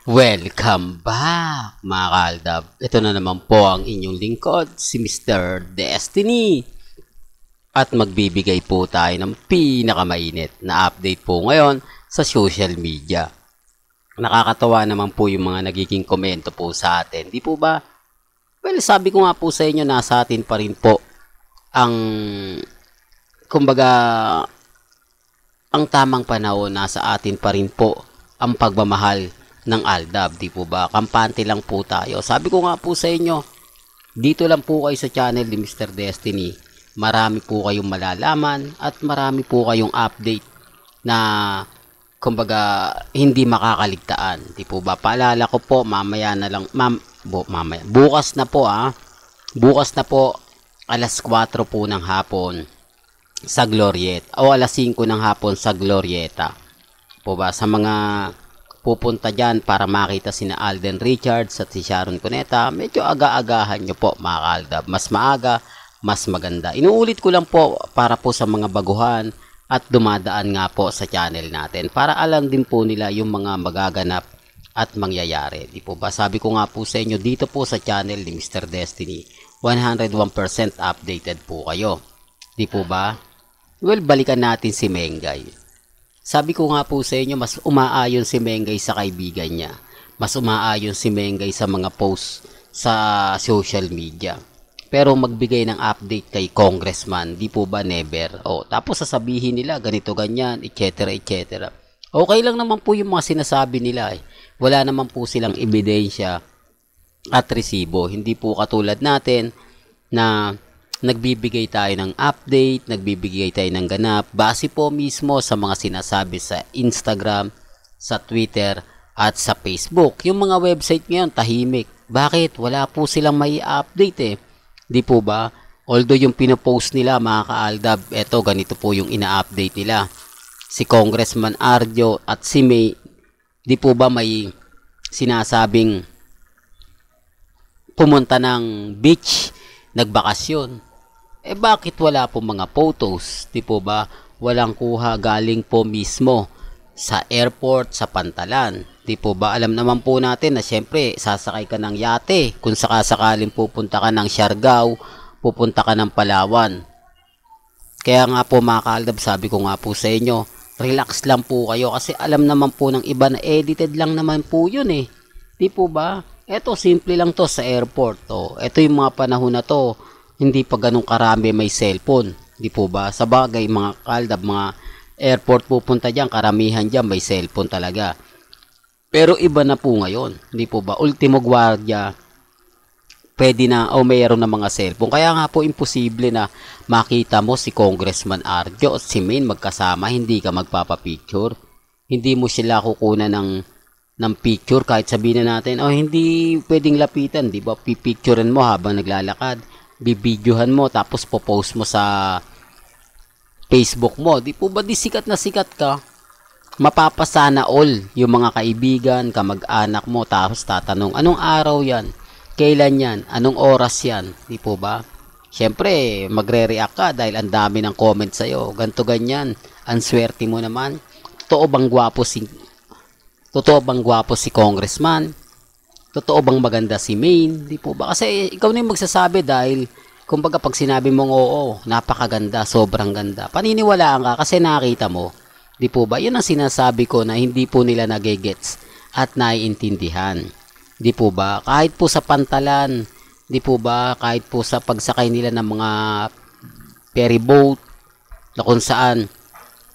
Welcome back mga kaaldab. Ito na naman po ang inyong lingkod, si Mr. Destiny. At magbibigay po tayo ng pinakamainit na update po ngayon sa social media. Nakakatawa naman po yung mga nagiging komento po sa atin. Di po ba? Well, sabi ko nga po sa inyo, nasa atin pa rin po ang, kumbaga, ang tamang panahon. Nasa atin pa rin po ang pagmamahal ng Aldab, di po ba? Kampante lang po tayo. Sabi ko nga po sa inyo, dito lang po kayo sa channel ni Mr. Destiny. Marami po kayong malalaman at marami po kayong update na kumbaga hindi makakaligtaan, di po ba? Paalala ko po, mamaya na lang, bukas na po bukas na po alas 4 po ng hapon sa Glorieta o alas 5 ng hapon sa Glorieta. Po ba, sa mga pupunta dyan para makita sina Alden Richards at si Sharon Cuneta, medyo aga-agahan nyo po mga kaaldab. Mas maaga, mas maganda. Inuulit ko lang po para po sa mga baguhan at dumadaan nga po sa channel natin para alam din po nila yung mga magaganap at mangyayari. Di po ba? Sabi ko nga po sa inyo, dito po sa channel ni Mr. Destiny, 101% updated po kayo. Di po ba? Well, balikan natin si Mengay. Sabi ko nga po sa inyo, mas umaayon si Mengay sa kaibigan niya. Mas umaayon si Mengay sa mga posts sa social media. Pero magbigay ng update kay congressman, di po ba never? O, tapos sasabihin nila ganito ganyan, etc. etc. Okay lang naman po yung mga sinasabi nila. Wala naman po silang ebidensya at resibo. Hindi po katulad natin na nagbibigay tayo ng update, nagbibigay tayo ng ganap, base po mismo sa mga sinasabi sa Instagram, sa Twitter, at sa Facebook. Yung mga website ngayon, tahimik. Bakit? Wala po silang may update eh. Di po ba? Although yung pinopost nila, mga kaaldab, eto, ganito po yung ina-update nila. Si Congressman Arjo at si May, di po ba may sinasabing pumunta ng beach, nagbakasyon? Bakit wala po mga photos? Di po ba? Walang kuha galing po mismo sa airport, sa Pantalan. Di po ba? Alam naman po natin na syempre sasakay ka ng yate. Kung sakasakaling pupunta ka ng Siargao, pupunta ka ng Palawan. Kaya nga po mga kaaldab, sabi ko nga po sa inyo, relax lang po kayo kasi alam naman po ng iba na edited lang naman po yun eh. Di po ba? Eto, simple lang to sa airport. To. Eto yung mga panahon na to, hindi pa ganun karami may cellphone. Di po ba? Sa bagay, mga kaaldab, mga airport pupunta dyan, karamihan dyan may cellphone talaga. Pero iba na po ngayon. Di po ba? Ultimo guardia, pwede na o mayroon na mga cellphone. Kaya nga po imposible na makita mo si Congressman Arjo at si Main magkasama, hindi ka magpapapicture. Hindi mo sila kukunan ng picture kahit sabihin na natin, hindi pwedeng lapitan. Di ba? Pipicturean mo habang naglalakad. Bibidyohan mo tapos popost mo sa Facebook mo. Di po ba di sikat na sikat ka? Mapapasana all yung mga kaibigan, kamag-anak mo, tapos tatanong, anong araw yan? Kailan yan? Anong oras yan? Di po ba? Siyempre, magre-react ka dahil ang dami ng comment sa'yo. Ganto ganyan. Ang swerte mo naman. Totoo bang gwapo si congressman? Totoo bang maganda si Main? Di po ba? Kasi ikaw na yung magsasabi dahil kumbaga pag sinabi mong oo, napakaganda, sobrang ganda. Paniniwalaan ka kasi nakita mo. Di po ba? Yun ang sinasabi ko na hindi po nila nagigets at naiintindihan. Di po ba? Kahit po sa Pantalan, di po ba? Kahit po sa pagsakay nila ng mga ferry boat na kung saan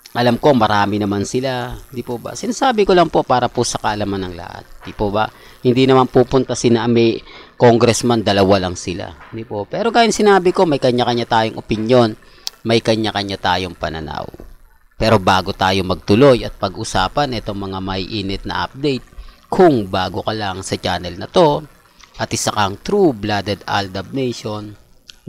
alam ko marami naman sila, di po ba? Sinasabi ko lang po para po sa kaalaman ng lahat, di po ba? Hindi naman pupunta sina may congressman, dalawa lang sila, di po. Pero kaya sinabi ko, may kanya-kanya tayong opinyon, may kanya-kanya tayong pananaw. Pero bago tayo magtuloy at pag-usapan itong mga may init na update, kung bago ka lang sa channel na to, at isa kang true-blooded Aldab Nation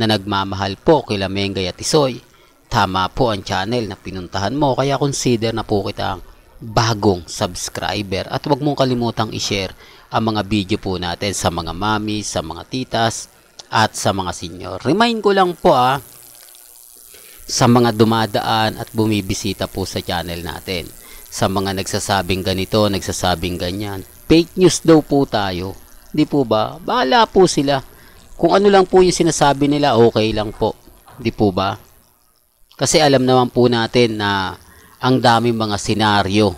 na nagmamahal po kila Mengay at Isoy, tama po ang channel na pinuntahan mo, kaya consider na po kitang bagong subscriber at huwag mong kalimutang i-share ang mga video po natin sa mga mami, sa mga titas at sa mga senior. Remind ko lang po sa mga dumadaan at bumibisita po sa channel natin. Sa mga nagsasabing ganito, nagsasabing ganyan. fake news daw po tayo. Di po ba? Bahala po sila. Kung ano lang po yung sinasabi nila, okay lang po. Di po ba? Kasi alam naman po natin na ang daming mga senaryo.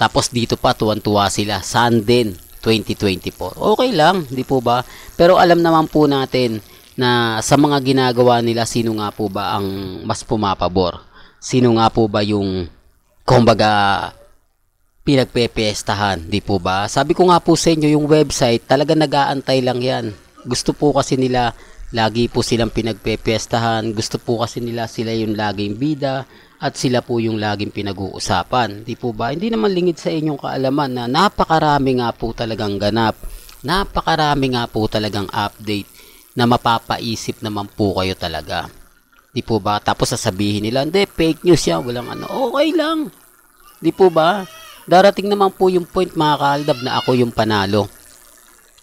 Tapos dito pa tuwan-tuwa sila. Saan din? 2024. Okay lang, di po ba? Pero alam naman po natin na sa mga ginagawa nila, sino nga po ba ang mas pumapabor? Sino nga po ba yung, kumbaga, pinagpepiestahan, di po ba? Sabi ko nga po sa inyo, yung website, talaga nag-aantay lang yan. Gusto po kasi nila, lagi po silang pinagpepiestahan. Gusto po kasi nila sila yung laging bida at sila po yung laging pinag-uusapan. Di po ba? Hindi naman lingid sa inyong kaalaman na napakarami nga po talagang ganap. Napakarami nga po talagang update na mapapaisip naman po kayo talaga. Di po ba? Tapos sasabihin nila, hindi, fake news yan, walang ano. Okay lang. Di po ba? Darating naman po yung point, mga kaaldab, na ako yung panalo.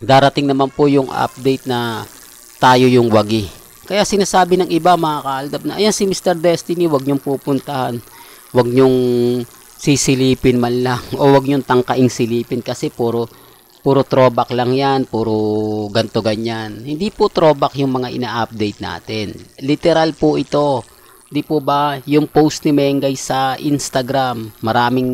Darating naman po yung update na tayo yung wagi. Kaya sinasabi ng iba, mga kaaldab, na ayan si Mr. Destiny, wag nyong pupuntahan. Wag nyong sisilipin man lang. O wag nyong tangkaing silipin kasi puro throwback lang yan. Puro ganto ganyan. Hindi po throwback yung mga ina-update natin. Literal po ito. Di po ba? Yung post ni Mengay sa Instagram. Maraming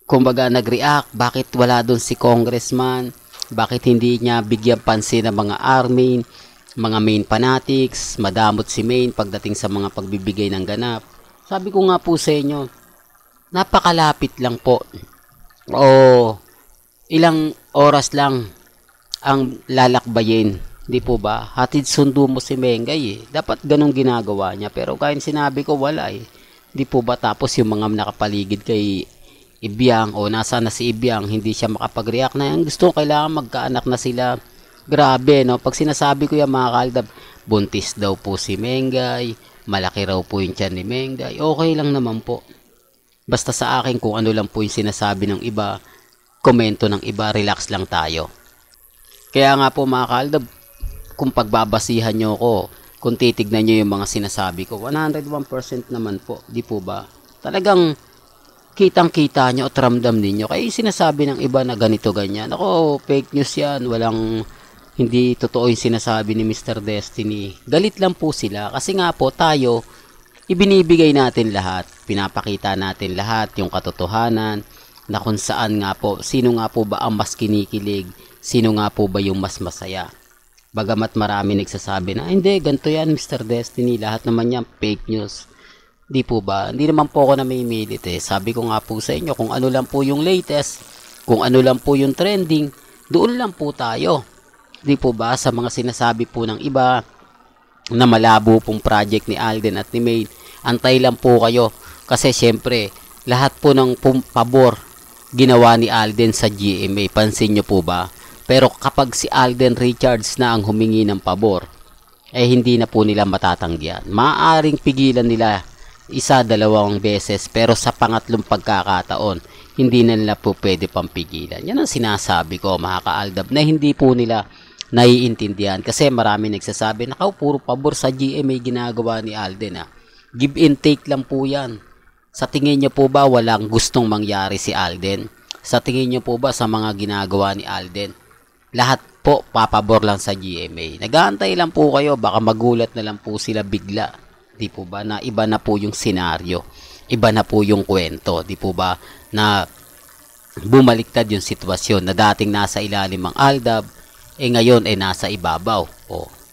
kumbaga nag-react. Bakit wala doon si congressman? Bakit hindi niya bigyan pansin ng mga army, mga main fanatics, madamot si main pagdating sa mga pagbibigay ng ganap. Sabi ko nga po sa inyo, napakalapit lang po. O ilang oras lang ang lalakbayin. Di po ba? Hatid sundo mo si Mengay eh. Dapat ganun ginagawa niya. Pero kahit sinabi ko wala eh. Di po ba? Tapos yung mga nakapaligid kay Ibiang o nasa na si Ibiang, hindi siya makapag-react na yan. Gusto ko kailangan magkaanak na sila. Grabe, no? Pag sinasabi ko yan, mga kaaldab, buntis daw po si Mengay, malaki raw po yung tiyan ni Mengay. Okay lang naman po. Basta sa akin, kung ano lang po yung sinasabi ng iba, komento ng iba, relax lang tayo. Kaya nga po, mga kaaldab, kung pagbabasihan nyo ko, kung titignan nyo yung mga sinasabi ko, 101% naman po. Di po ba? Talagang kitang-kita nyo at ramdam ninyo. Kaya sinasabi ng iba na ganito ganyan. Ako, fake news yan. Walang, hindi totoo yung sinasabi ni Mr. Destiny. Galit lang po sila. Kasi nga po, tayo, ibinibigay natin lahat. Pinapakita natin lahat yung katotohanan na kung saan nga po, sino nga po ba ang mas kinikilig? Sino nga po ba yung mas masaya? Bagamat marami nagsasabi na, hindi, ganito yan Mr. Destiny. Lahat naman yan, fake news. Di po ba? Hindi naman po ako namimilit eh. Sabi ko nga po sa inyo, kung ano lang po yung latest, kung ano lang po yung trending, doon lang po tayo. Di po ba? Sa mga sinasabi po ng iba na malabo pong project ni Alden at ni May, antay lang po kayo. Kasi syempre, lahat po ng pabor ginawa ni Alden sa GMA. Pansin nyo po ba? Pero kapag si Alden Richards na ang humingi ng pabor, eh hindi na po nila matatanggihan. Maaaring pigilan nila isa, dalawang beses, pero sa pangatlong pagkakataon, hindi na nila po pwede pampigilan. Yan ang sinasabi ko, mga kaaldab, na hindi po nila naiintindihan. Kasi marami nagsasabi na puro pabor sa GMA ginagawa ni Alden. Give and take lang po yan. Sa tingin nyo po ba walang gustong mangyari si Alden? Sa tingin nyo po ba sa mga ginagawa ni Alden? Lahat po papabor lang sa GMA. Nag-aantay lang po kayo, baka magulat na lang po sila bigla. Di po ba na iba na po yung senaryo, iba na po yung kwento, di po ba na bumaliktad yung sitwasyon na dating nasa ilalim ang Aldab, ngayon nasa ibabaw.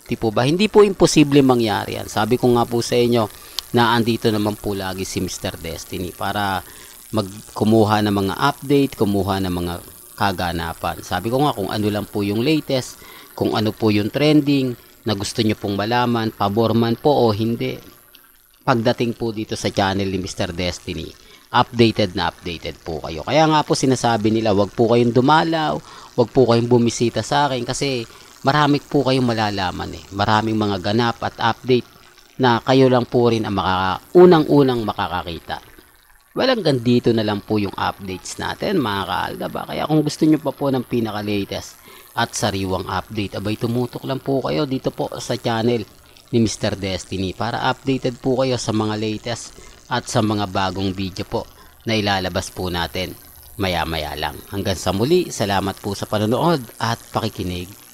Di po ba hindi po imposible mangyari yan. Sabi ko nga po sa inyo na andito naman po lagi si Mr. Destiny para kumuha ng mga update, kumuha ng mga kaganapan. Sabi ko nga kung ano lang po yung latest, kung ano po yung trending na gusto nyo pong malaman, pabor man po o hindi. Pagdating po dito sa channel ni Mr. Destiny, updated na updated po kayo. Kaya nga po sinasabi nila, wag po kayong dumalaw, wag po kayong bumisita sa akin kasi marami po kayong malalaman eh. Maraming mga ganap at update na kayo lang po rin ang unang-unang makakakita. Well, hanggang dito na lang po yung updates natin, mga kaaldab. Kaya kung gusto nyo pa po ng pinaka-latest at sariwang update, abay tumutok lang po kayo dito po sa channel ni Mr. Destiny para updated po kayo sa mga latest at sa mga bagong video po na ilalabas po natin maya-maya lang. Hanggang sa muli, salamat po sa panonood at pakikinig.